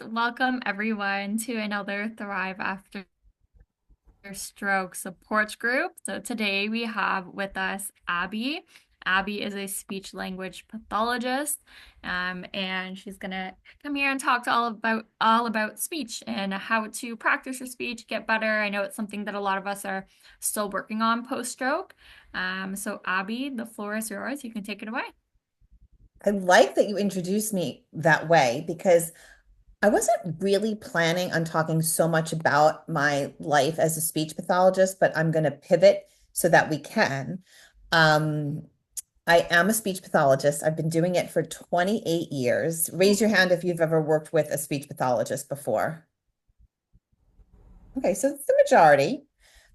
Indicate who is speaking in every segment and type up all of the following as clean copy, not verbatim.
Speaker 1: Welcome everyone to another Thrive After Stroke support group. So today we have with us Abby. Abby is a speech language pathologist, and she's gonna come here and talk to all about speech and how to practice your speech, get better. I know it's something that a lot of us are still working on post-stroke. So Abby, the floor is yours. You can take it away.
Speaker 2: I like that you introduced me that way because I wasn't really planning on talking so much about my life as a speech pathologist, but I'm going to pivot so that we can. Um, I am a speech pathologist. I've been doing it for 28 years. Raise your hand if you've ever worked with a speech pathologist before. Okay, so it's the majority.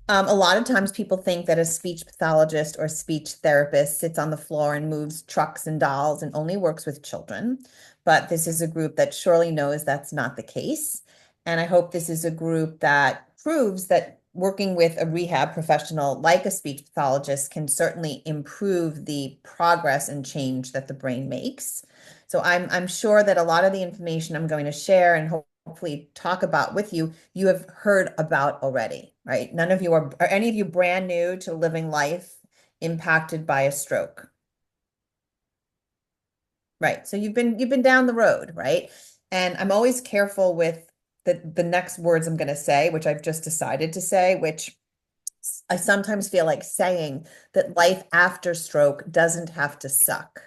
Speaker 2: A lot of times people think that a speech pathologist or speech therapist sits on the floor and moves trucks and dolls and only works with children. But this is a group that surely knows that's not the case. And I hope this is a group that proves that working with a rehab professional like a speech pathologist can certainly improve the progress and change that the brain makes. So I'm sure that a lot of the information I'm going to share and hopefully talk about with you, you have heard about already, right? None of you are any of you brand new to living life impacted by a stroke, right? So you've been down the road, right? And I'm always careful with the next words I'm going to say, which I've just decided to say, which I sometimes feel like saying that life after stroke doesn't have to suck.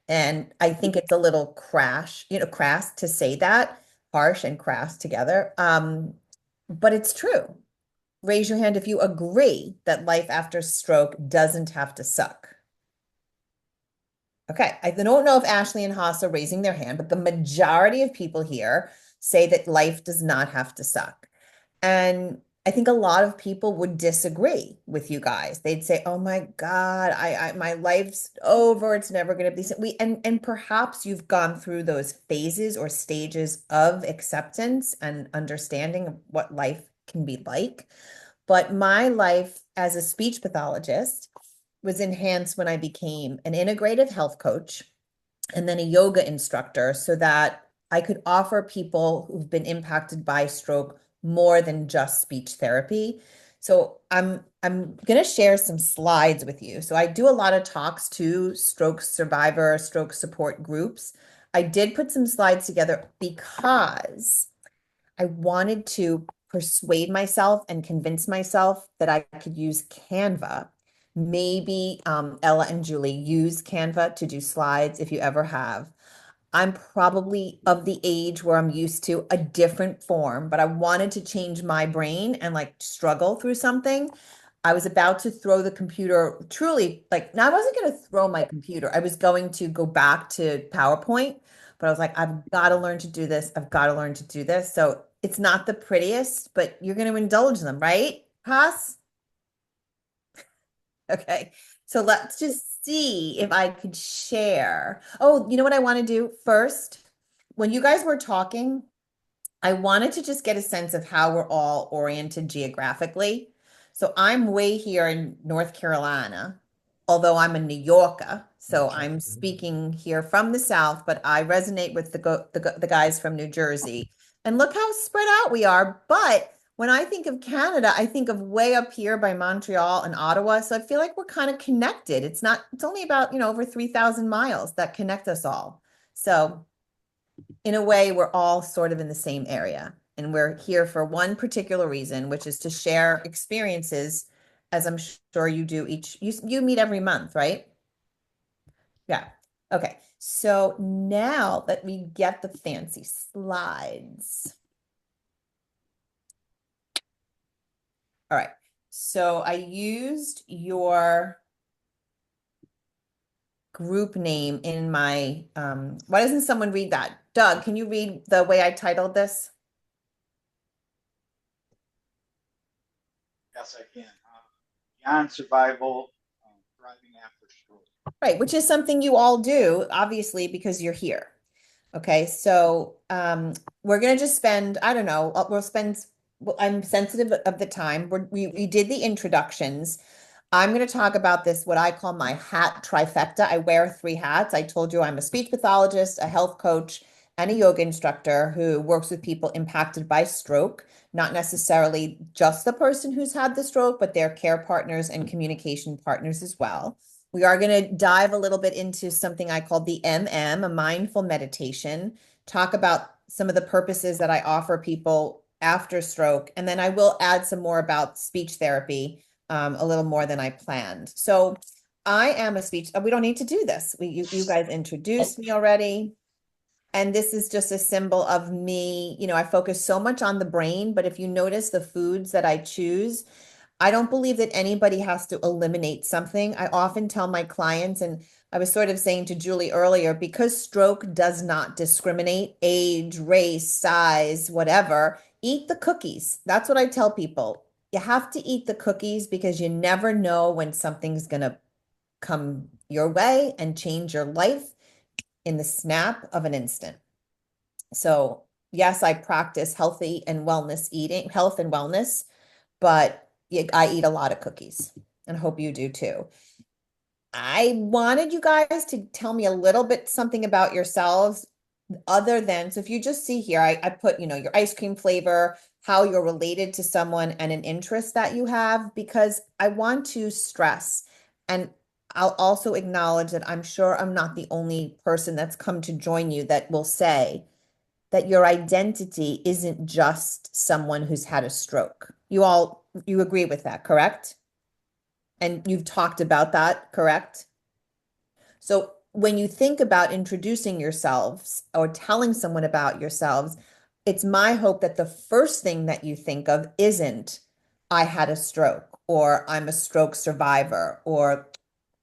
Speaker 2: And I think it's a little crass to say that, harsh and crass together. But it's true. Raise your hand if you agree that life after stroke doesn't have to suck. Okay, I don't know if Ashley and Haas are raising their hand, but the majority of people here say that life does not have to suck. And I think a lot of people would disagree with you guys. They'd say, "Oh my God, my life's over. It's never going to be." And perhaps you've gone through those phases or stages of acceptance and understanding of what life can be like. But my life as a speech pathologist was enhanced when I became an integrative health coach and then a yoga instructor so that I could offer people who've been impacted by stroke more than just speech therapy. So I'm going to share some slides with you. So I do a lot of talks to stroke survivor, stroke support groups. I did put some slides together because I wanted to persuade myself and convince myself that I could use Canva. Maybe Ella and Julie use Canva to do slides if you ever have. I'm probably of the age where I'm used to a different form, but I wanted to change my brain and like struggle through something. I was about to throw the computer, truly, like, now I wasn't going to throw my computer. I was going to go back to PowerPoint, but I was like, I've got to learn to do this. I've got to learn to do this. So it's not the prettiest, but you're going to indulge them, right, Haas? Okay. So let's just see if I could share. Oh, you know what I want to do first? When you guys were talking, I wanted to just get a sense of how we're all oriented geographically. So I'm way here in North Carolina, although I'm a New Yorker. So I'm speaking here from the South, but I resonate with the guys from New Jersey. And look how spread out we are. But when I think of Canada, I think of way up here by Montreal and Ottawa. So I feel like we're kind of connected. It's only about, over 3,000 miles that connect us all. So in a way, we're all sort of in the same area. And we're here for one particular reason, which is to share experiences, as I'm sure you do you meet every month, right? Yeah. Okay. So now let me get the fancy slides. All right. So I used your group name in my, why doesn't someone read that? Doug, can you read the way I titled this?
Speaker 3: Yes, I can. Beyond survival, thriving after stroke.
Speaker 2: Right, which is something you all do, obviously, because you're here. Okay, so we're gonna just spend, I don't know, I'm sensitive of the time. We did the introductions. I'm going to talk about this, what I call my hat trifecta. I wear three hats. I told you I'm a speech pathologist, a health coach, and a yoga instructor who works with people impacted by stroke, not necessarily just the person who's had the stroke, but their care partners and communication partners as well. We are going to dive a little bit into something I call the a mindful meditation, talk about some of the purposes that I offer people after stroke, and then I will add some more about speech therapy, a little more than I planned. So I am a speech, we don't need to do this. You guys introduced me already. And this is just a symbol of me. I focus so much on the brain, but if you notice the foods that I choose, I don't believe that anybody has to eliminate something. I often tell my clients, and I was sort of saying to Julie earlier, because stroke does not discriminate age, race, size, whatever, eat the cookies. That's what I tell people. You have to eat the cookies because you never know when something's going to come your way and change your life in the snap of an instant. So, yes, I practice healthy and wellness eating, health and wellness, but I eat a lot of cookies and hope you do too. I wanted you guys to tell me a little bit something about yourselves other than, so if you just see here, I put, your ice cream flavor, how you're related to someone and an interest that you have, because I want to stress. And I'll also acknowledge that I'm sure I'm not the only person that's come to join you that will say that your identity isn't just someone who's had a stroke. You agree with that, correct? And you've talked about that, correct? So when you think about introducing yourselves or telling someone about yourselves, it's my hope that the first thing that you think of isn't, I had a stroke, or I'm a stroke survivor, or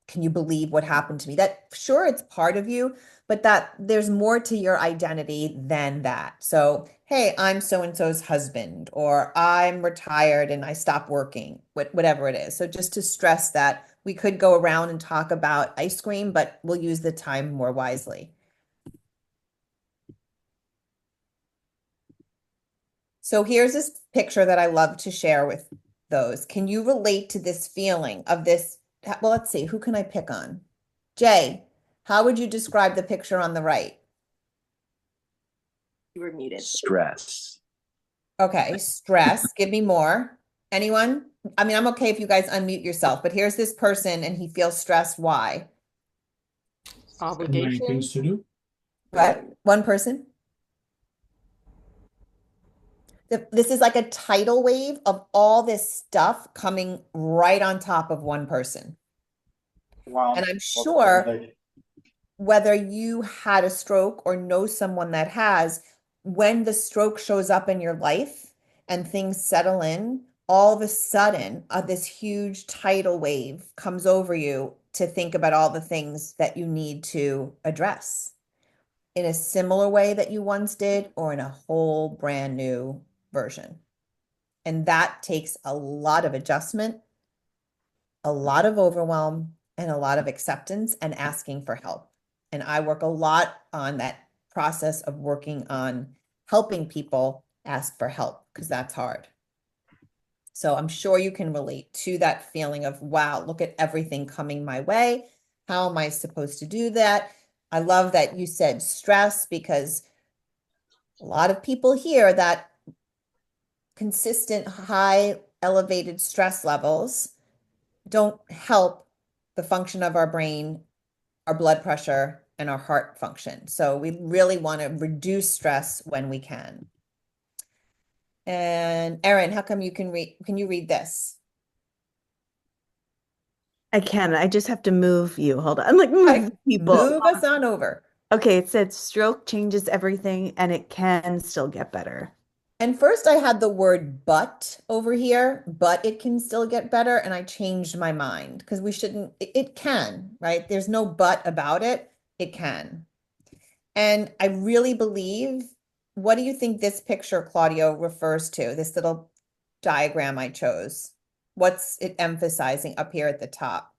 Speaker 2: can you believe what happened to me? That sure, it's part of you, but that there's more to your identity than that. So, hey, I'm so and so's husband, or I'm retired and I stopped working, whatever it is. So, just to stress that we could go around and talk about ice cream, but we'll use the time more wisely. So, here's this picture that I love to share with those. Can you relate to this feeling of this? Well, let's see, who can I pick on? Jay, how would you describe the picture on the right?
Speaker 4: You were muted.
Speaker 5: Stress.
Speaker 2: Okay, stress. Give me more. Anyone? I mean, I'm okay if you guys unmute yourself, but here's this person and he feels stressed. Why?
Speaker 4: Obligation.
Speaker 5: Things to do.
Speaker 2: What? One person? This is like a tidal wave of all this stuff coming right on top of one person.
Speaker 3: Well,
Speaker 2: And I'm sure whether you had a stroke or know someone that has, when the stroke shows up in your life and things settle in, all of a sudden, this huge tidal wave comes over you to think about all the things that you need to address in a similar way that you once did, or in a whole brand new version. And that takes a lot of adjustment, a lot of overwhelm, and a lot of acceptance and asking for help. And I work a lot on that process of working on helping people ask for help because that's hard. So I'm sure you can relate to that feeling of, wow, look at everything coming my way. How am I supposed to do that? I love that you said stress, because a lot of people hear that consistent high elevated stress levels don't help the function of our brain, our blood pressure, and our heart function. So we really want to reduce stress when we can. And Erin, how come can you read this?
Speaker 4: I can. I just have to move you. Hold on. I'm like, move people.
Speaker 2: Move us on over.
Speaker 4: Okay, it said stroke changes everything and it can still get better.
Speaker 2: And first I had the word but over here, but it can still get better. And I changed my mind because we shouldn't, it can, right? There's no but about it. It can. And I really believe, what do you think this picture, Claudio, refers to? This little diagram I chose. What's it emphasizing up here at the top?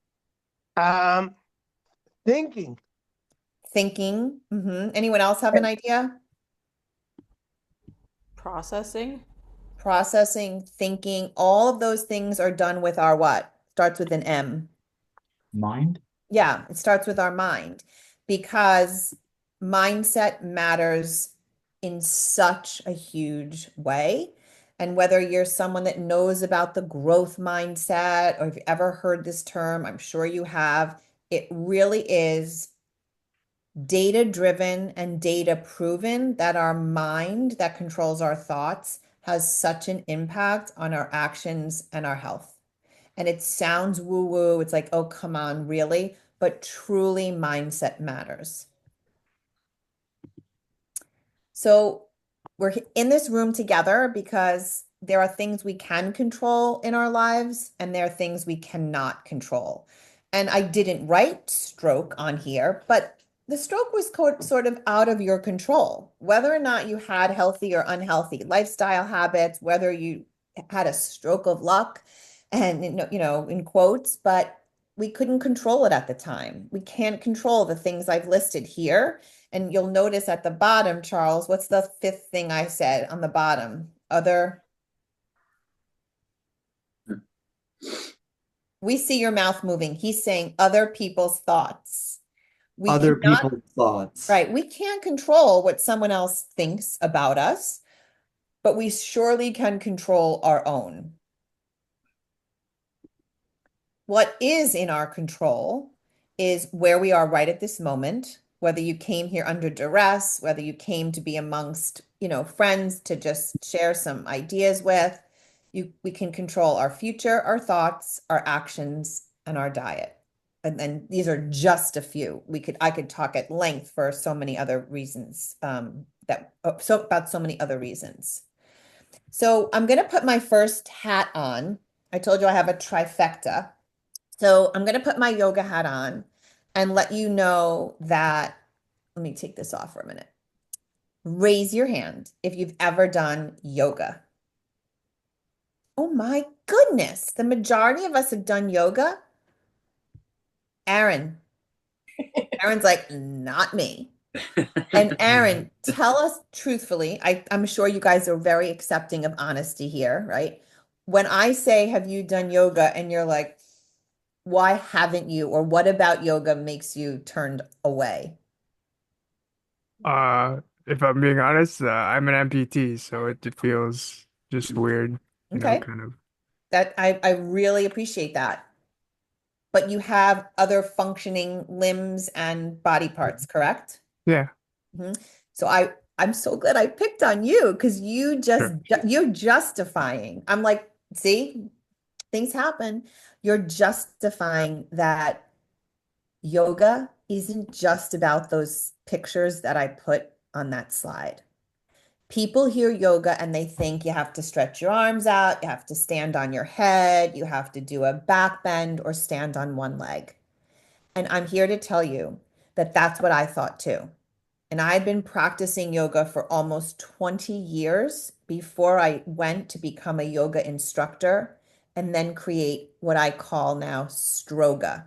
Speaker 6: Thinking.
Speaker 2: Thinking. Anyone else have an idea?
Speaker 7: Processing.
Speaker 2: Processing, thinking, all of those things are done with our what? Starts with an M.
Speaker 5: Mind.
Speaker 2: Yeah, it starts with our mind, because mindset matters in such a huge way. And whether you're someone that knows about the growth mindset or if you've ever heard this term, I'm sure you have, it really is data driven and data proven that our mind that controls our thoughts has such an impact on our actions and our health. And it sounds woo woo. It's like, oh, come on, really? But truly, mindset matters. So we're in this room together because there are things we can control in our lives and there are things we cannot control. And I didn't write stroke on here, but the stroke was sort of out of your control. Whether or not you had healthy or unhealthy lifestyle habits, whether you had a stroke of luck and, in quotes, but we couldn't control it at the time. We can't control the things I've listed here. And you'll notice at the bottom, Charles, what's the fifth thing I said on the bottom? Other. We see your mouth moving. He's saying other people's thoughts. We
Speaker 5: Other
Speaker 2: cannot,
Speaker 5: people's thoughts.
Speaker 2: right? We can't control what someone else thinks about us, but we surely can control our own. What is in our control is where we are right at this moment, whether you came here under duress, whether you came to be amongst, friends to just share some ideas with. We can control our future, our thoughts, our actions, and our diet. And then these are just a few. I could talk at length for so many other reasons, about so many other reasons. So I'm going to put my first hat on. I told you I have a trifecta. So I'm going to put my yoga hat on and let you know that, let me take this off for a minute. Raise your hand if you've ever done yoga. Oh my goodness. The majority of us have done yoga. Aaron's like, not me. And Aaron, tell us truthfully, I'm sure you guys are very accepting of honesty here, right? When I say, have you done yoga? And you're like, why haven't you? Or what about yoga makes you turned away?
Speaker 6: If I'm being honest, I'm an amputee, so it feels just weird,
Speaker 2: Okay.
Speaker 6: kind of.
Speaker 2: That I really appreciate that. But you have other functioning limbs and body parts, correct?
Speaker 6: Yeah,
Speaker 2: Mhm. So I'm so glad I picked on you because
Speaker 6: sure.
Speaker 2: you're justifying. I'm like, see, things happen. You're justifying that yoga isn't just about those pictures that I put on that slide. People hear yoga and they think you have to stretch your arms out, you have to stand on your head, you have to do a back bend or stand on one leg. And I'm here to tell you that that's what I thought too. And I'd been practicing yoga for almost 20 years before I went to become a yoga instructor and then create what I call now Stroga.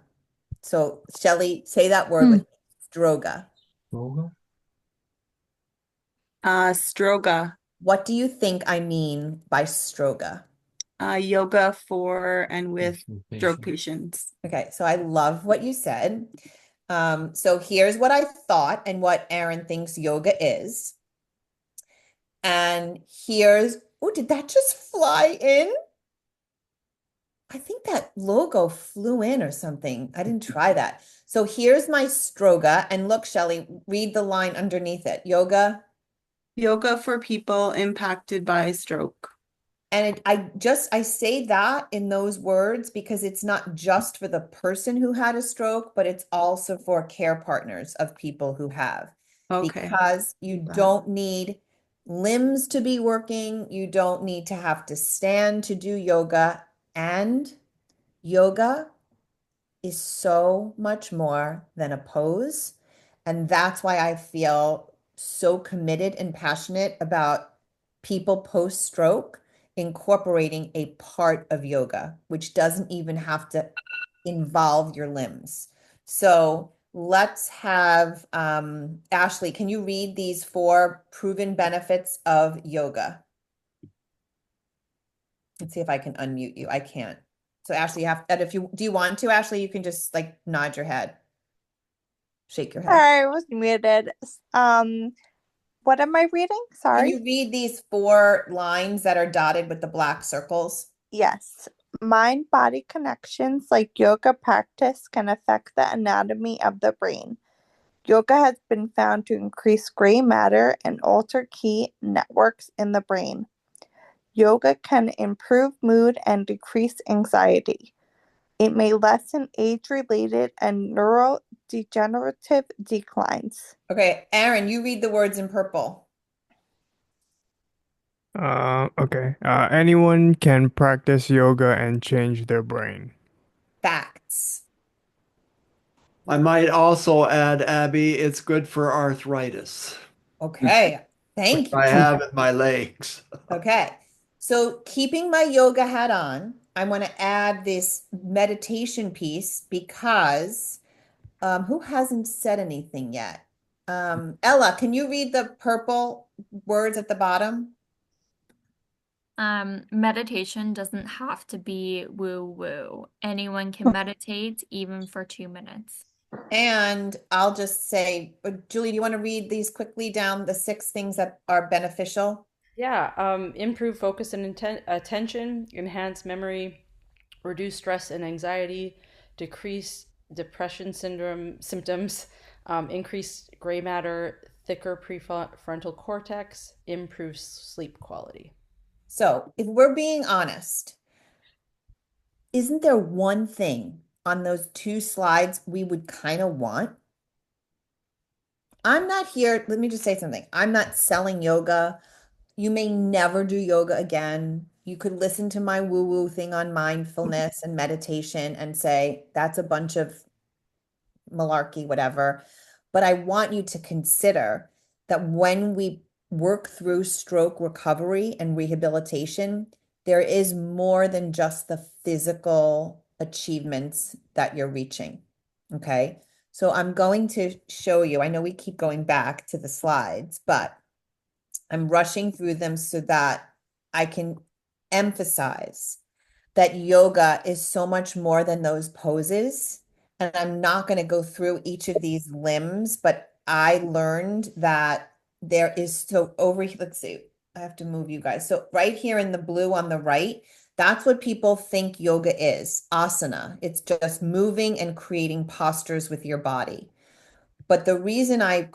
Speaker 2: So, Shelley, say that word with me, Stroga.
Speaker 5: Yoga?
Speaker 4: Stroga,
Speaker 2: What do you think I mean by Stroga?
Speaker 4: yoga for and with stroke
Speaker 5: Patient.
Speaker 4: patients.
Speaker 2: Okay, so I love what you said. So here's what I thought and what Aaron thinks yoga is. And here's, oh, did that just fly in? I think that logo flew in or something. I didn't try that. So here's my Stroga. And look, Shelley, read the line underneath it. Yoga.
Speaker 4: Yoga for people impacted by stroke.
Speaker 2: And I say that in those words because it's not just for the person who had a stroke, but it's also for care partners of people who have.
Speaker 4: Okay.
Speaker 2: Because you don't need limbs to be working, you don't need to have to stand to do yoga. And yoga is so much more than a pose. And that's why I feel so committed and passionate about people post-stroke incorporating a part of yoga, which doesn't even have to involve your limbs. So let's have Ashley, can you read these 4 proven benefits of yoga? Let's see if I can unmute you. I can't. So Ashley, and if you do you want to, Ashley, you can just like nod your head. shake your head.
Speaker 5: Sorry, I was muted. What am I reading?
Speaker 2: Can
Speaker 5: Sorry.
Speaker 2: you read these 4 lines that are dotted with the black circles?
Speaker 5: Yes. Mind-body connections like yoga practice can affect the anatomy of the brain. Yoga has been found to increase gray matter and alter key networks in the brain. Yoga can improve mood and decrease anxiety. It may lessen age-related and neurodegenerative declines.
Speaker 2: Okay, Aaron, you read the words in purple.
Speaker 6: Okay. Anyone can practice yoga and change their brain.
Speaker 2: Facts.
Speaker 7: I might also add, Abby, it's good for arthritis,
Speaker 2: Okay,
Speaker 7: which
Speaker 2: thank you.
Speaker 7: I have in my legs.
Speaker 2: Okay, so keeping my yoga hat on, I want to add this meditation piece because who hasn't said anything yet? Ella, can you read the purple words at the bottom?
Speaker 1: Meditation doesn't have to be woo-woo. Anyone can meditate even for 2 minutes.
Speaker 2: And I'll just say, Julie, do you want to read these quickly down the 6 things that are beneficial?
Speaker 8: Yeah, improve focus and attention, enhance memory, reduce stress and anxiety, decrease depression syndrome symptoms, increase gray matter, thicker prefrontal cortex, improve sleep quality.
Speaker 2: So, if we're being honest, isn't there one thing on those 2 slides we would kind of want? I'm not here, let me just say something. I'm not selling yoga. You may never do yoga again. You could listen to my woo-woo thing on mindfulness and meditation and say, that's a bunch of malarkey, whatever. But I want you to consider that when we work through stroke recovery and rehabilitation, there is more than just the physical achievements that you're reaching. Okay. So I'm going to show you, I know we keep going back to the slides, but I'm rushing through them so that I can emphasize that yoga is so much more than those poses. And I'm not going to go through each of these limbs, but I learned that there is so over, let's see, I have to move you guys. So right here in the blue on the right, that's what people think yoga is, asana. It's just moving and creating postures with your body. But the reason I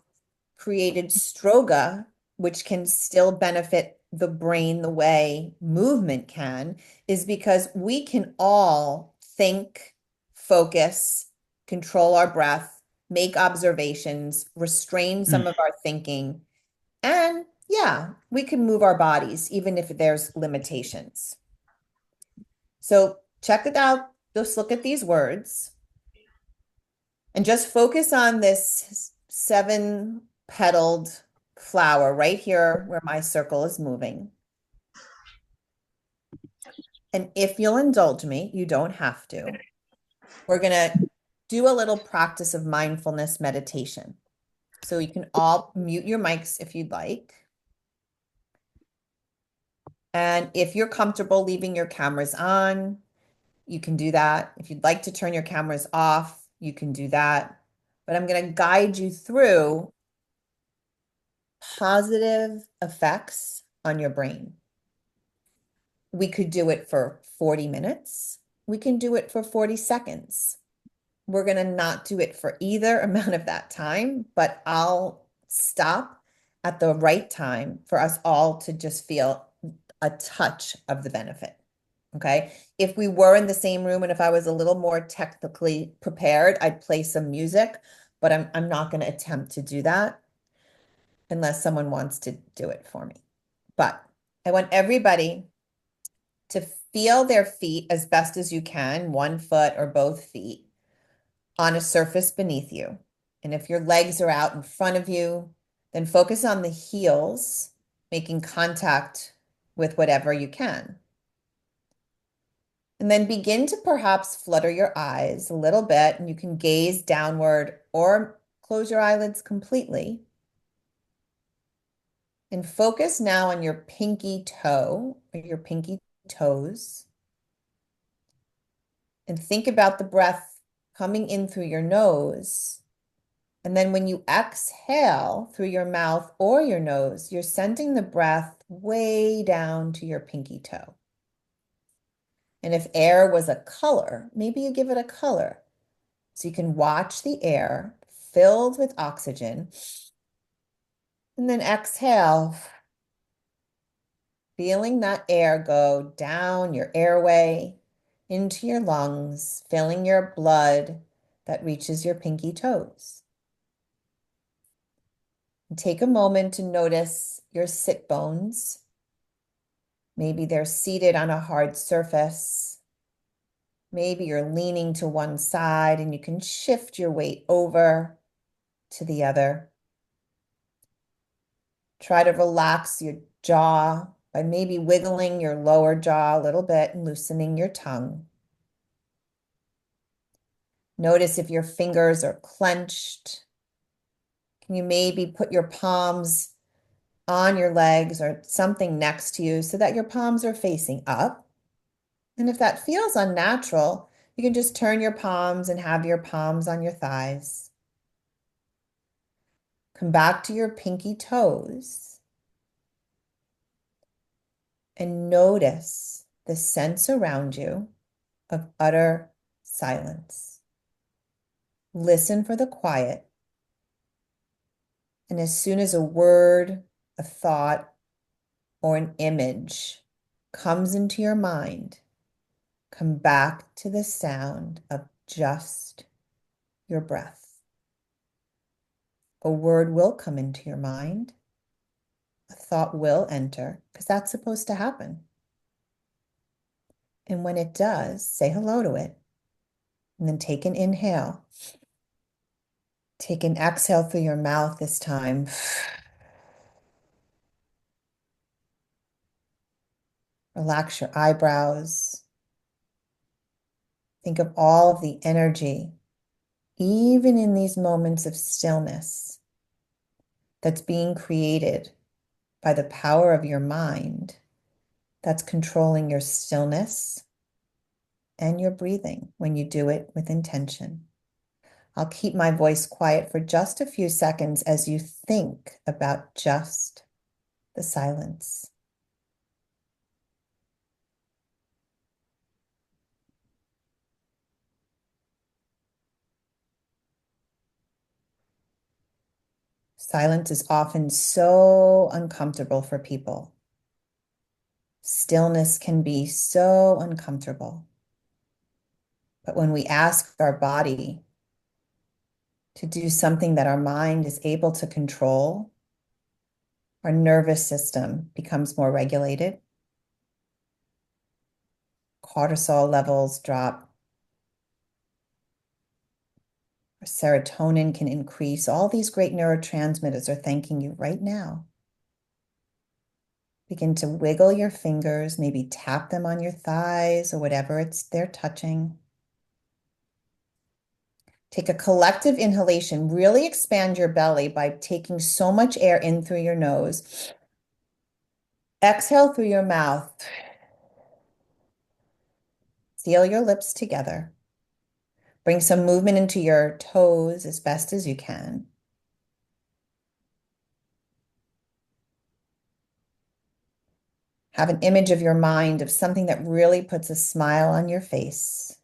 Speaker 2: created stroga, which can still benefit the brain the way movement can, is because we can all think, focus, control our breath, make observations, restrain some of our thinking. And yeah, we can move our bodies even if there's limitations. So check it out. Just look at these words and just focus on this 7-petaled flower right here where my circle is moving. And if you'll indulge me, you don't have to. We're going to do a little practice of mindfulness meditation. So you can all mute your mics if you'd like. And if you're comfortable leaving your cameras on, you can do that. If you'd like to turn your cameras off, you can do that. But I'm going to guide you through positive effects on your brain. We could do it for 40 minutes. We can do it for 40 seconds. We're going to not do it for either amount of that time, but I'll stop at the right time for us all to just feel a touch of the benefit. Okay. If we were in the same room and if I was a little more technically prepared, I'd play some music, but I'm not going to attempt to do that unless someone wants to do it for me. But I want everybody to feel their feet as best as you can, 1 foot or both feet, on a surface beneath you. And if your legs are out in front of you, then focus on the heels, making contact with whatever you can. And then begin to perhaps flutter your eyes a little bit, and you can gaze downward or close your eyelids completely. And focus now on your pinky toe or your pinky toes. And think about the breath coming in through your nose And then when you exhale through your mouth or your nose, you're sending the breath way down to your pinky toe. And if air was a color, maybe you give it a color. So you can watch the air filled with oxygen and then exhale, feeling that air go down your airway into your lungs, filling your blood that reaches your pinky toes. And take a moment to notice your sit bones. Maybe they're seated on a hard surface. Maybe you're leaning to one side and you can shift your weight over to the other. Try to relax your jaw by maybe wiggling your lower jaw a little bit and loosening your tongue. Notice if your fingers are clenched. Can you maybe put your palms on your legs or something next to you so that your palms are facing up? And if that feels unnatural, you can just turn your palms and have your palms on your thighs. Come back to your pinky toes and notice the sense around you of utter silence. Listen for the quiet. And as soon as a word, a thought, or an image comes into your mind, come back to the sound of just your breath. A word will come into your mind. A thought will enter, because that's supposed to happen. And when it does, say hello to it. And then take an inhale. Take an exhale through your mouth this time. Relax your eyebrows. Think of all of the energy, even in these moments of stillness, that's being created by the power of your mind that's controlling your stillness and your breathing when you do it with intention. I'll keep my voice quiet for just a few seconds as you think about just the silence. Silence is often so uncomfortable for people. Stillness can be so uncomfortable. But when we ask our body to do something that our mind is able to control, our nervous system becomes more regulated. Cortisol levels drop. Our serotonin can increase. All these great neurotransmitters are thanking you right now. Begin to wiggle your fingers, maybe tap them on your thighs or whatever they're touching. Take a collective inhalation. Really expand your belly by taking so much air in through your nose. Exhale through your mouth. Seal your lips together. Bring some movement into your toes as best as you can. Have an image of your mind of something that really puts a smile on your face.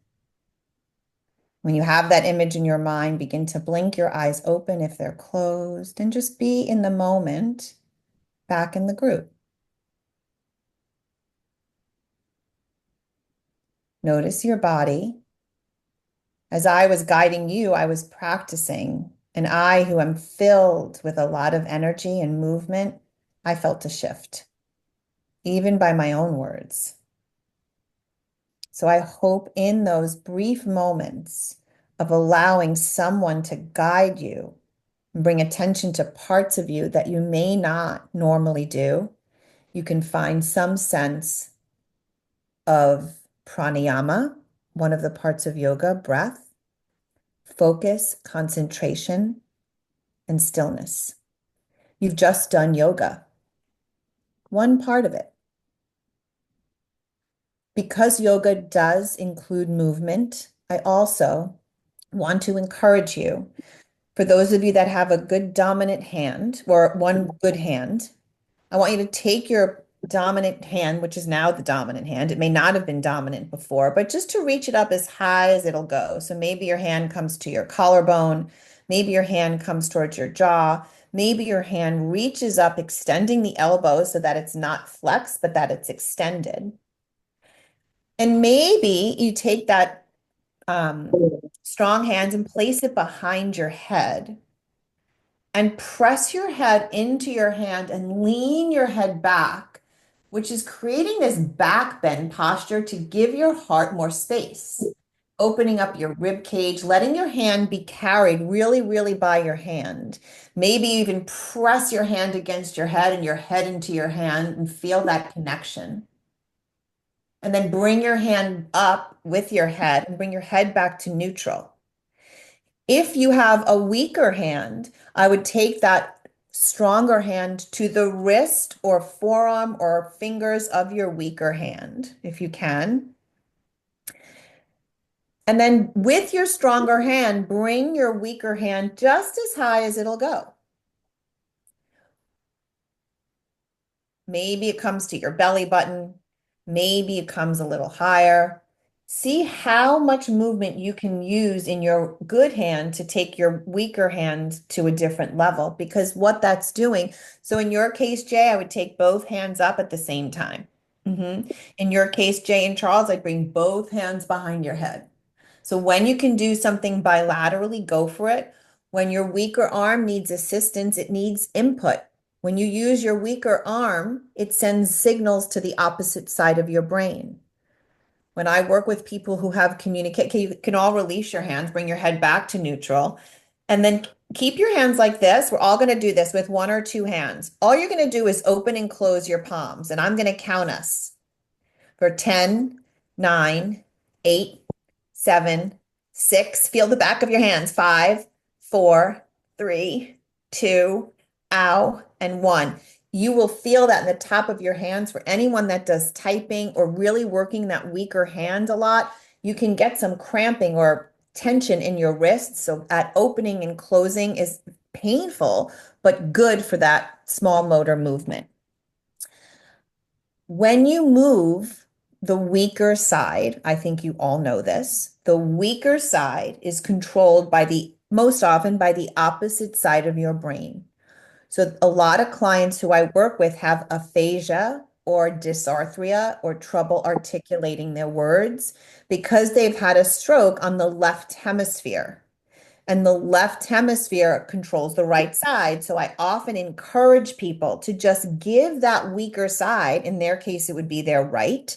Speaker 2: When you have that image in your mind, begin to blink your eyes open if they're closed and just be in the moment back in the group. Notice your body. As I was guiding you, I was practicing. And I, who am filled with a lot of energy and movement, I felt a shift, even by my own words. So I hope in those brief moments of allowing someone to guide you and bring attention to parts of you that you may not normally do, you can find some sense of pranayama, one of the parts of yoga, breath, focus, concentration, and stillness. You've just done yoga, one part of it. Because yoga does include movement, I also want to encourage you For those of you that have a good dominant hand or one good hand, I want you to take your dominant hand, which is now the dominant hand. It may not have been dominant before, but just to reach it up as high as it'll go. So maybe your hand comes to your collarbone. Maybe your hand comes towards your jaw. Maybe your hand reaches up, extending the elbow so that it's not flexed, but that it's extended. And maybe you take that um, strong hand and place it behind your head and press your head into your hand and lean your head back, which is creating this back bend posture to give your heart more space, opening up your rib cage, letting your hand be carried really, really by your hand. Maybe even press your hand against your head and your head into your hand and feel that connection. And then bring your hand up with your head and bring your head back to neutral. If you have a weaker hand, I would take that stronger hand to the wrist or forearm or fingers of your weaker hand, if you can. And then with your stronger hand, bring your weaker hand just as high as it'll go. Maybe it comes to your belly button. Maybe it comes a little higher. See how much movement you can use in your good hand to take your weaker hand to a different level, because what that's doing. So in your case, Jay, I would take both hands up at the same time. In your case, Jay and Charles, I'd bring both hands behind your head. So when you can do something bilaterally, go for it. When your weaker arm needs assistance, it needs input. When you use your weaker arm, it sends signals to the opposite side of your brain. When I work with people who have communicate, you can all release your hands, bring your head back to neutral, and then keep your hands like this. We're all going to do this with one or two hands. All you're going to do is open and close your palms, and I'm going to count us for 10, 9, 8, 7, 6. Feel the back of your hands. 5, 4, 3, 2, ow, and 1. You will feel that in the top of your hands. For anyone that does typing or really working that weaker hand a lot, you can get some cramping or tension in your wrists. So that opening and closing is painful, but good for that small motor movement. When you move the weaker side, I think you all know this, the weaker side is controlled by most often by the opposite side of your brain. So a lot of clients who I work with have aphasia or dysarthria or trouble articulating their words because they've had a stroke on the left hemisphere. And the left hemisphere controls the right side. So I often encourage people to just give that weaker side, in their case, it would be their right,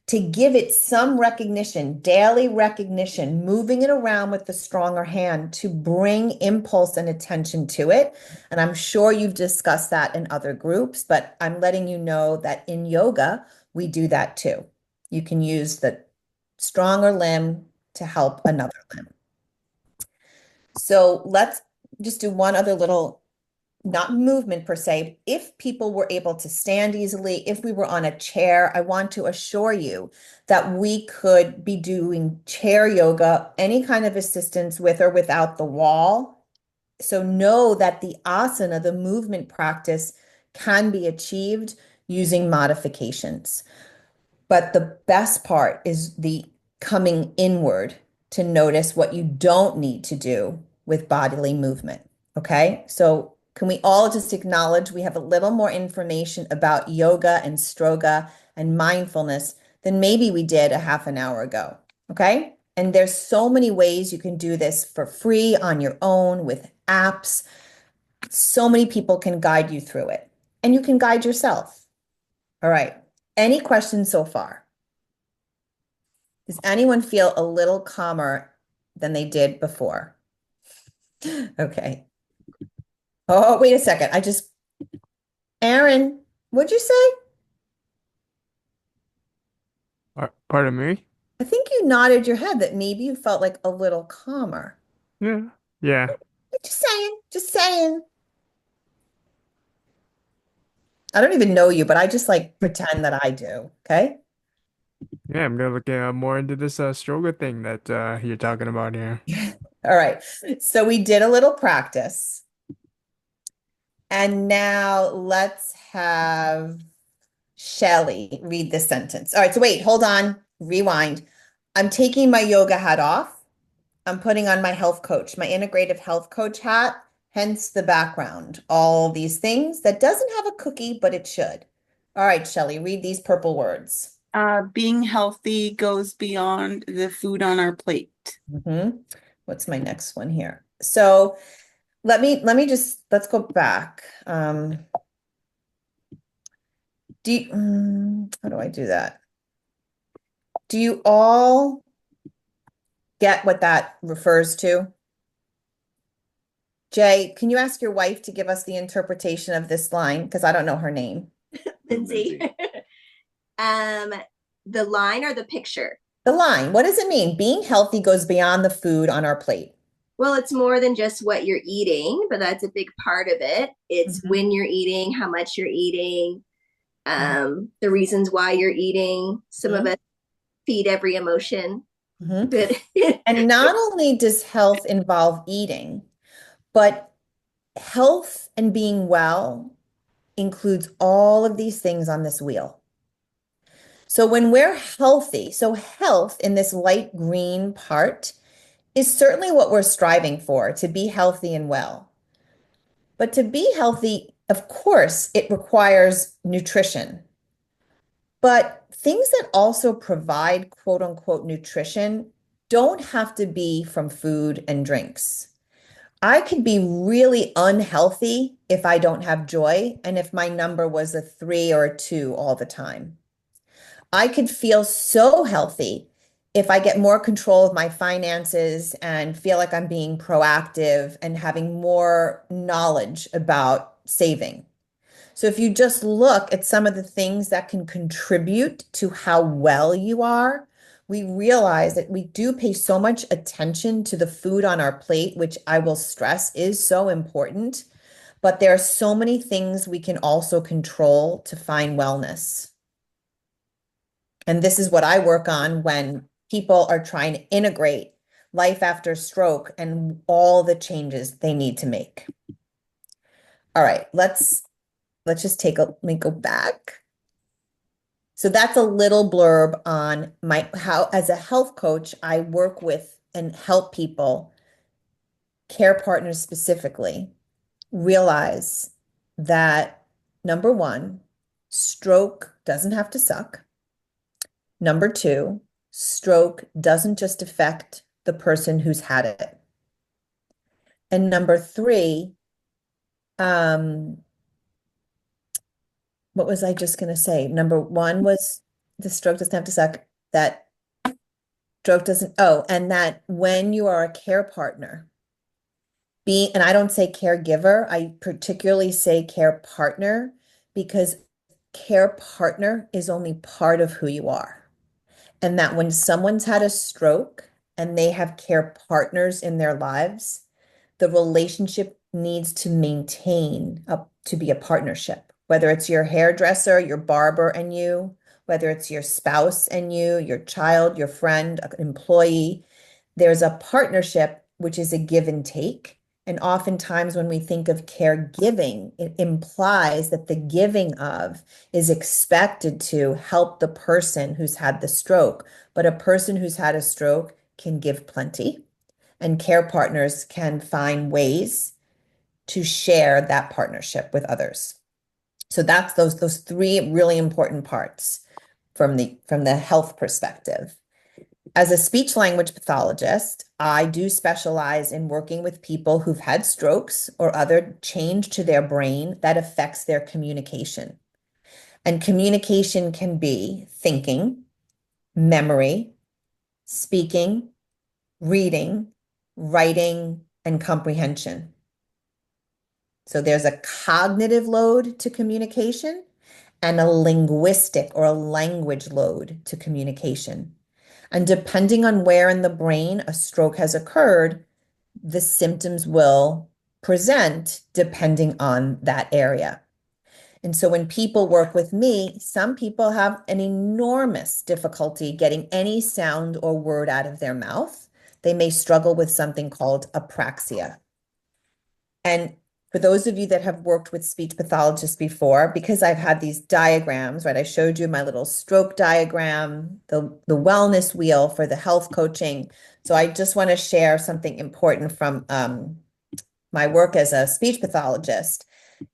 Speaker 2: to give it some recognition, daily recognition, moving it around with the stronger hand to bring impulse and attention to it. And I'm sure you've discussed that in other groups, but I'm letting you know that in yoga, we do that too. You can use the stronger limb to help another limb. So let's just do one other little, not movement per se. If people were able to stand easily, if we were on a chair, I want to assure you that we could be doing chair yoga, any kind of assistance with or without the wall. So know that the asana, the movement practice, can be achieved using modifications. But the best part is the coming inward to notice what you don't need to do with bodily movement. Okay. So can we all just acknowledge we have a little more information about yoga and stroga and mindfulness than maybe we did a half an hour ago? Okay. And there's so many ways you can do this for free on your own with apps. So many people can guide you through it, and you can guide yourself. All right. Any questions so far? Does anyone feel a little calmer than they did before? Okay. Oh, wait a second. Aaron, what'd you say?
Speaker 6: Pardon me?
Speaker 2: I think you nodded your head that maybe you felt like a little calmer.
Speaker 6: Yeah. Yeah.
Speaker 2: Just saying, just saying. I don't even know you, but I just like pretend that I do. Okay.
Speaker 6: Yeah, I'm gonna look more into this stroke thing that you're talking about here.
Speaker 2: All right. So we did a little practice. And now let's have Shelly read this sentence. All right. So wait, hold on. Rewind. I'm taking my yoga hat off. I'm putting on my health coach, my integrative health coach hat, hence the background. All these things that doesn't have a cookie, but it should. All right, Shelly, read these purple words.
Speaker 9: Being healthy goes beyond the food on our plate.
Speaker 2: What's my next one here? So let's go back. How do I do that? Do you all get what that refers to? Jay, can you ask your wife to give us the interpretation of this line? Because I don't know her name.
Speaker 10: Lindsay. The line or the picture?
Speaker 2: The line. What does it mean? Being healthy goes beyond the food on our plate.
Speaker 10: Well, it's more than just what you're eating, but that's a big part of it. It's when you're eating, how much you're eating, the reasons why you're eating. Some of us feed every emotion.
Speaker 2: And not only does health involve eating, but health and being well includes all of these things on this wheel. So when we're healthy, so health in this light green part is certainly what we're striving for, to be healthy and well. But to be healthy, of course, it requires nutrition. But things that also provide quote unquote nutrition don't have to be from food and drinks. I could be really unhealthy if I don't have joy and if my number was a 3 or a 2 all the time. I could feel so healthy if I get more control of my finances and feel like I'm being proactive and having more knowledge about saving. So if you just look at some of the things that can contribute to how well you are, we realize that we do pay so much attention to the food on our plate, which I will stress is so important. But there are so many things we can also control to find wellness. And this is what I work on when people are trying to integrate life after stroke and all the changes they need to make. All right, let's just let me go back. So that's a little blurb on how as a health coach, I work with and help people, care partners specifically, realize that number one, stroke doesn't have to suck. Number two, stroke doesn't just affect the person who's had it. And number three, what was I just going to say? Number one was the stroke doesn't have to suck. That stroke doesn't, and that when you are a care partner, and I don't say caregiver, I particularly say care partner because care partner is only part of who you are. And that when someone's had a stroke and they have care partners in their lives, the relationship needs to maintain to be a partnership, whether it's your hairdresser, your barber and you, whether it's your spouse and you, your child, your friend, an employee. There's a partnership, which is a give and take. And oftentimes when we think of caregiving, it implies that the giving of is expected to help the person who's had the stroke. But a person who's had a stroke can give plenty, and care partners can find ways to share that partnership with others. So that's those three really important parts from the health perspective. As a speech language pathologist, I do specialize in working with people who've had strokes or other change to their brain that affects their communication. And communication can be thinking, memory, speaking, reading, writing, and comprehension. So there's a cognitive load to communication and a linguistic or a language load to communication. And depending on where in the brain a stroke has occurred, the symptoms will present depending on that area. And so when people work with me, some people have an enormous difficulty getting any sound or word out of their mouth they may struggle with something called apraxia. And for those of you that have worked with speech pathologists before, because I've had these diagrams, right? I showed you my little stroke diagram, the wellness wheel for the health coaching. So I just want to share something important from my work as a speech pathologist.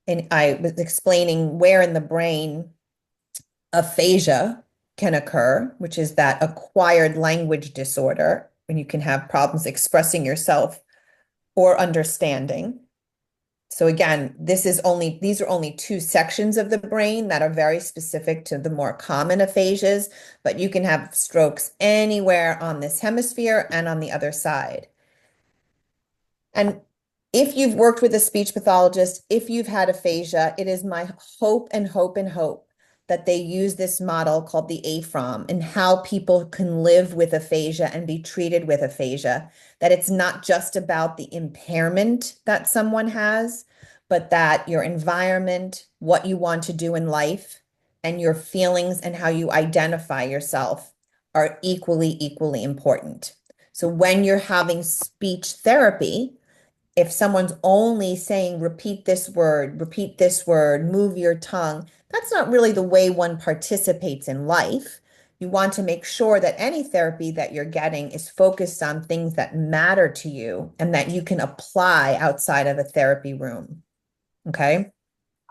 Speaker 2: And I was explaining where in the brain aphasia can occur, which is that acquired language disorder, when you can have problems expressing yourself or understanding. So again, these are only two sections of the brain that are very specific to the more common aphasias, but you can have strokes anywhere on this hemisphere and on the other side. And if you've worked with a speech pathologist, if you've had aphasia, it is my hope and hope and hope that they use this model called the AFROM and how people can live with aphasia and be treated with aphasia. That it's not just about the impairment that someone has, but that your environment, what you want to do in life, and your feelings and how you identify yourself are equally important. So when you're having speech therapy, if someone's only saying, repeat this word, move your tongue, that's not really the way one participates in life. You want to make sure that any therapy that you're getting is focused on things that matter to you and that you can apply outside of a therapy room. Okay.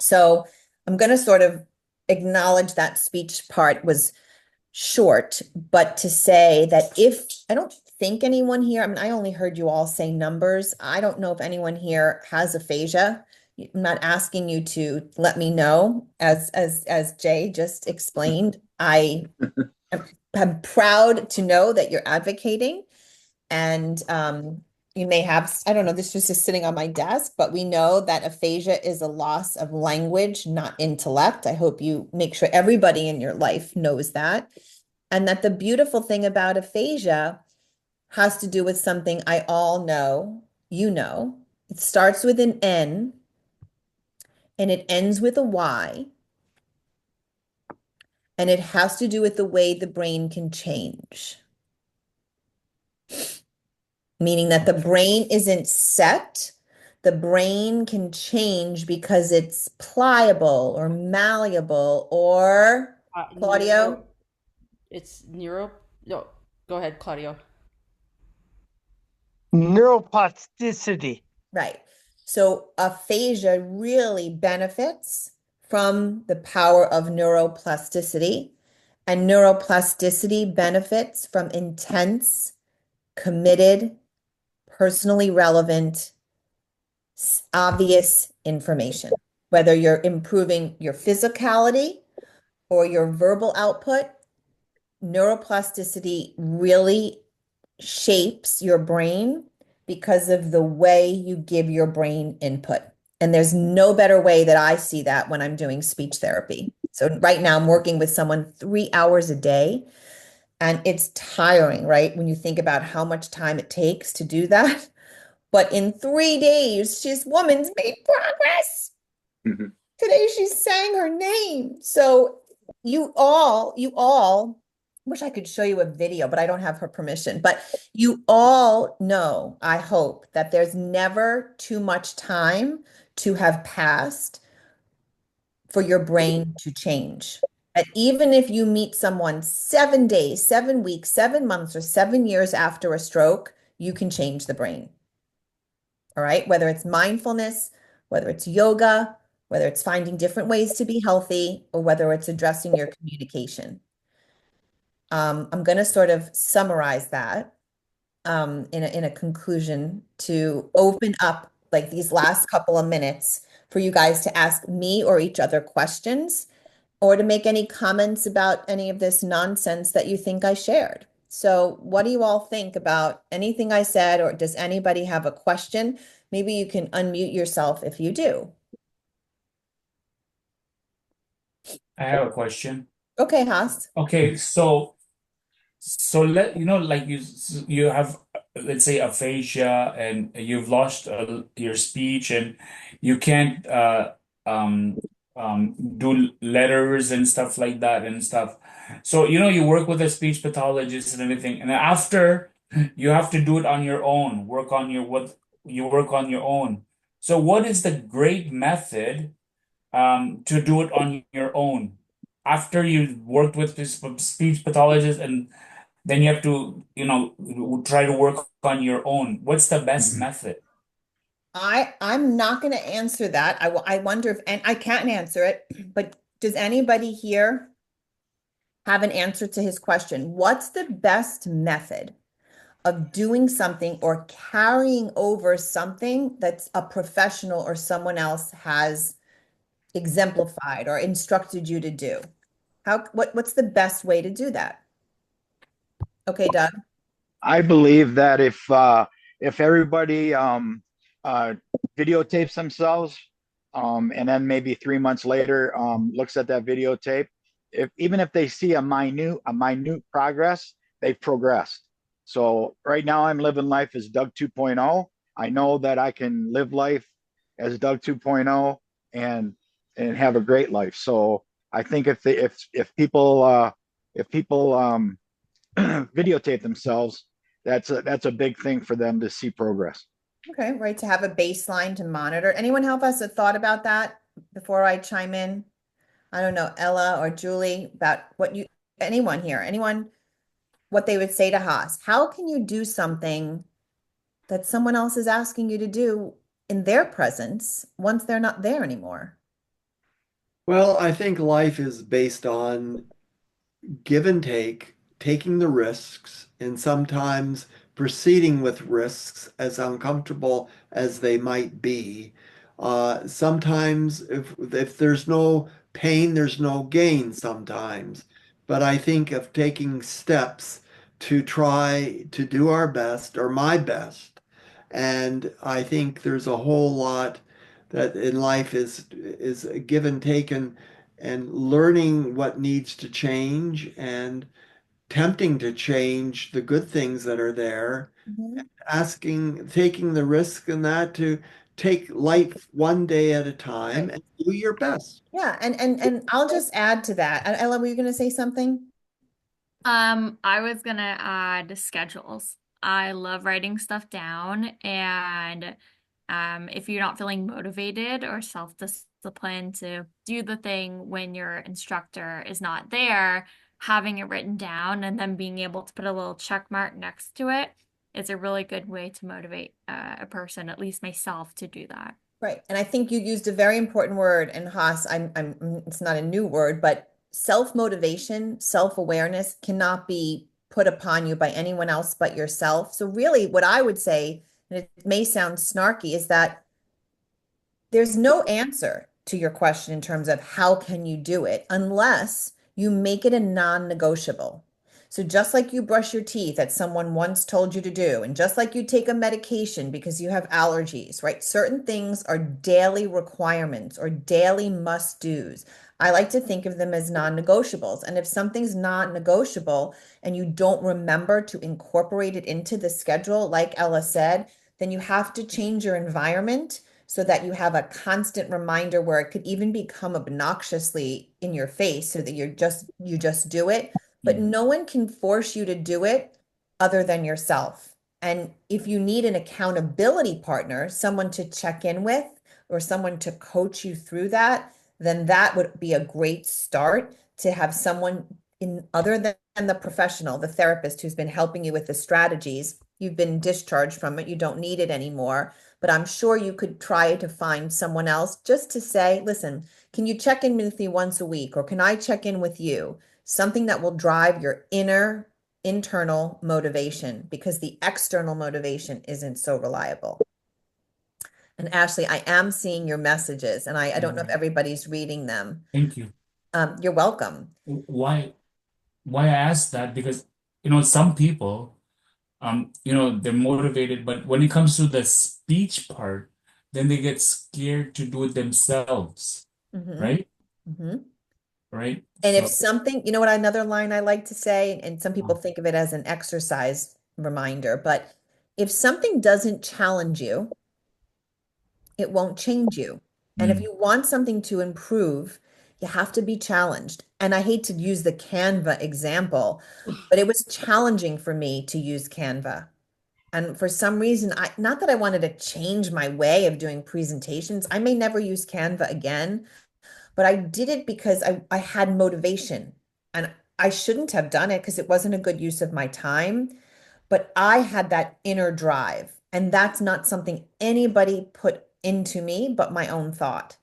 Speaker 2: So I'm going to sort of acknowledge that speech part was short, but to say that if I don't think anyone here, I mean, I only heard you all say numbers. I don't know if anyone here has aphasia. I'm not asking you to let me know, as Jay just explained. I'm proud to know that you're advocating, and you may have, I don't know, this was just sitting on my desk, but we know that aphasia is a loss of language, not intellect. I hope you make sure everybody in your life knows that. And that the beautiful thing about aphasia has to do with something I all know, you know. It starts with an N and it ends with a Y. And it has to do with the way the brain can change. Meaning that the brain isn't set. The brain can change because it's pliable or malleable or, Claudio?
Speaker 8: It's neuro. No, go ahead, Claudio.
Speaker 11: Neuroplasticity.
Speaker 2: Right. So aphasia really benefits from the power of neuroplasticity, and neuroplasticity benefits from intense, committed, personally relevant, obvious information. Whether you're improving your physicality or your verbal output, neuroplasticity really shapes your brain because of the way you give your brain input. And there's no better way that I see that when I'm doing speech therapy. So right now I'm working with someone 3 hours a day, and it's tiring, right? When you think about how much time it takes to do that. But in 3 days, this woman's made progress. Today she sang her name. So you all wish I could show you a video, but I don't have her permission. But you all know, I hope, that there's never too much time to have passed for your brain to change. And even if you meet someone 7 days, 7 weeks, 7 months, or 7 years after a stroke, you can change the brain. All right. Whether it's mindfulness, whether it's yoga, whether it's finding different ways to be healthy, or whether it's addressing your communication. I'm going to sort of summarize that in a conclusion to open up like these last couple of minutes for you guys to ask me or each other questions or to make any comments about any of this nonsense that you think I shared. So what do you all think about anything I said, or does anybody have a question? Maybe you can unmute yourself if you do.
Speaker 12: I have a question.
Speaker 2: Okay, Haas.
Speaker 12: Okay, so let you know, like you have, let's say, aphasia, and you've lost your speech, and you can't do letters and stuff like that and stuff. So you work with a speech pathologist and everything, and after You have to do it on your own. Work on your what you work on your own. So what is the great method to do it on your own? After you've worked with this speech pathologist and then you have to, try to work on your own. What's the best method?
Speaker 2: I'm not going to answer that. I wonder if, and I can't answer it, but does anybody here have an answer to his question? What's the best method of doing something or carrying over something that's a professional or someone else has exemplified or instructed you to do? What's the best way to do that? Okay, Doug.
Speaker 3: I believe that if everybody uh, videotapes themselves, and then maybe 3 months later looks at that videotape, if even if they see a minute progress, they've progressed. So right now I'm living life as Doug 2.0. I know that I can live life as Doug 2.0 and have a great life. So I think if people videotape themselves, that's a big thing for them to see progress.
Speaker 2: Okay, right, to have a baseline to monitor. Anyone have us a thought about that before I chime in? I don't know, Ella or Julie, about anyone here, what they would say to Haas. How can you do something that someone else is asking you to do in their presence once they're not there anymore?
Speaker 7: Well, I think life is based on give and take, taking the risks, and sometimes proceeding with risks as uncomfortable as they might be. Sometimes, if there's no pain, there's no gain sometimes. But I think of taking steps to try to do our best or my best. And I think there's a whole lot that in life is a give and take and learning what needs to change and tempting to change the good things that are there,
Speaker 2: Mhm.
Speaker 7: taking the risk in that to take life one day at a time
Speaker 2: Right.
Speaker 7: and do your best.
Speaker 2: Yeah, and I'll just add to that. Ella, were you going to say something?
Speaker 1: I was gonna add schedules. I love writing stuff down, and if you're not feeling motivated or self-disciplined to do the thing when your instructor is not there, having it written down and then being able to put a little check mark next to it is a really good way to motivate a person, at least myself, to do that.
Speaker 2: Right. And I think you used a very important word, and Haas, it's not a new word, but self-motivation, self-awareness cannot be put upon you by anyone else but yourself. So really what I would say, and it may sound snarky, is that there's no answer to your question in terms of how can you do it unless you make it a non-negotiable. So just like you brush your teeth that someone once told you to do, and just like you take a medication because you have allergies, right? Certain things are daily requirements or daily must-dos. I like to think of them as non-negotiables. And if something's not negotiable and you don't remember to incorporate it into the schedule, like Ella said, then you have to change your environment so that you have a constant reminder where it could even become obnoxiously in your face so that you just do it. But
Speaker 12: Mm.
Speaker 2: no one can force you to do it other than yourself. And if you need an accountability partner, someone to check in with or someone to coach you through that, then that would be a great start to have someone in other than the professional, the therapist who's been helping you with the strategies. You've been discharged from it, you don't need it anymore, but I'm sure you could try to find someone else just to say, listen, can you check in with me once a week? Or can I check in with you? Something that will drive your internal motivation because the external motivation isn't so reliable. And Ashley, I am seeing your messages, and I don't know if
Speaker 12: Right.
Speaker 2: everybody's reading them.
Speaker 12: Thank you.
Speaker 2: You're welcome.
Speaker 12: Why I asked that because some people they're motivated, but when it comes to the speech part, then they get scared to do it themselves,
Speaker 2: Hmm.
Speaker 12: right?
Speaker 2: Hmm.
Speaker 12: Right?
Speaker 2: And if
Speaker 12: So,
Speaker 2: something, you know what, another line I like to say, and some people think of it as an exercise reminder, but if something doesn't challenge you, it won't change you. And if
Speaker 12: mm,
Speaker 2: you want something to improve, you have to be challenged. And I hate to use the Canva example, but it was challenging for me to use Canva. And for some reason, not that I wanted to change my way of doing presentations. I may never use Canva again, but I did it because I had motivation. And I shouldn't have done it because it wasn't a good use of my time. But I had that inner drive. And that's not something anybody put into me but my own thought.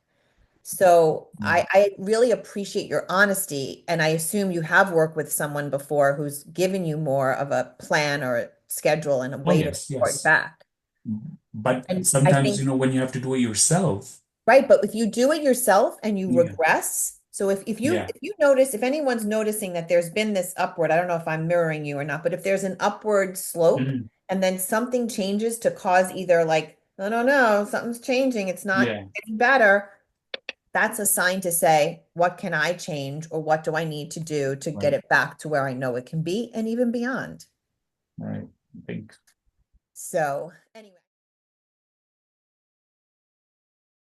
Speaker 2: So I really appreciate your honesty. And I assume you have worked with someone before who's given you more of a plan or a schedule and a
Speaker 12: Oh,
Speaker 2: way to
Speaker 12: yes,
Speaker 2: report
Speaker 12: yes.
Speaker 2: back.
Speaker 12: But
Speaker 2: And I
Speaker 12: sometimes,
Speaker 2: think,
Speaker 12: when you have to do it yourself.
Speaker 2: right, but if you do it yourself and you
Speaker 12: Yeah.
Speaker 2: regress, so
Speaker 12: Yeah.
Speaker 2: if you notice, if anyone's noticing that there's been this upward, I don't know if I'm mirroring you or not, but if there's an upward slope
Speaker 12: Mhm.
Speaker 2: and then something changes to cause either like, no, no, no, something's changing, it's not
Speaker 12: Yeah.
Speaker 2: getting better, that's a sign to say, what can I change or what do I need to do to get
Speaker 12: Right.
Speaker 2: it back to where I know it can be and even beyond?
Speaker 12: Right. I think.
Speaker 2: So, anyway.